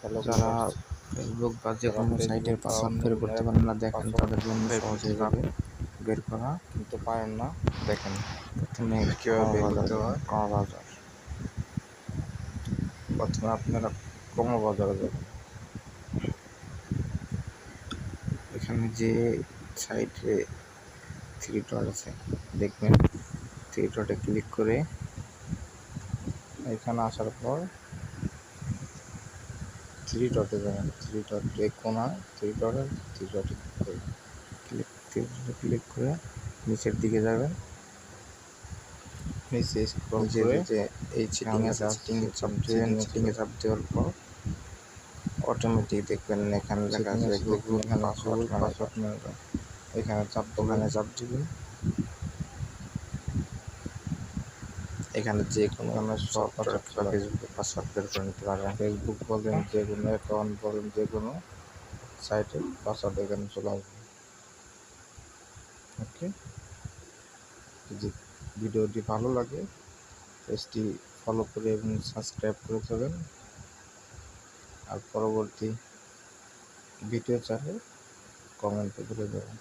যারা ফেসবুক বা যে কোনো সাইটের পাসওয়ার্ড বের করতে পারেন না, দেখেন তাদের জন্য সহজ হয়ে যাবে বের করা, কিন্তু পারেন না। দেখেন প্রথমে কীভাবে বের করতে হয়। কর্মবাজার, প্রথমে আপনারা কর্মবাজারে যাবেন। এখানে যে সাইটে থ্রি ডট আছে দেখবেন, থ্রি ডটে ক্লিক করে এখানে আসার পর থ্রি ডটে যাবেন। থ্রি ডটে কোনায় থ্রি ডটে ক্লিক করে নিচের দিকে যাবেন। নিচে স্ক্রল নিচে করে যে এই চিটিং আছে, চিটিংয়ে চাপ দেবেন। চিটিংয়ে চাপ দেওয়ার পর অটোমেটিক দেখবেন এখানে লেখা আছে গুগল পাসওয়ার্ড ম্যানেজার, এখানে ওখানে চাপ দিবেন। এখানে যে কোনো সফটওয়্যার বা ফেসবুকের পাসওয়ার্ড বের করে নিতে পারবেন। ফেসবুক বলেন, যে কোনো অ্যাকাউন্ট বলেন, যে কোনো সাইটের পাসওয়ার্ড এখানে চলে আসবে। ওকে, যদি ভিডিওটি ভালো লাগে পেজটি ফলো করে এবং সাবস্ক্রাইব করে যাবেন। আর পরবর্তী ভিডিও চাইলে কমেন্টে করে দেবেন।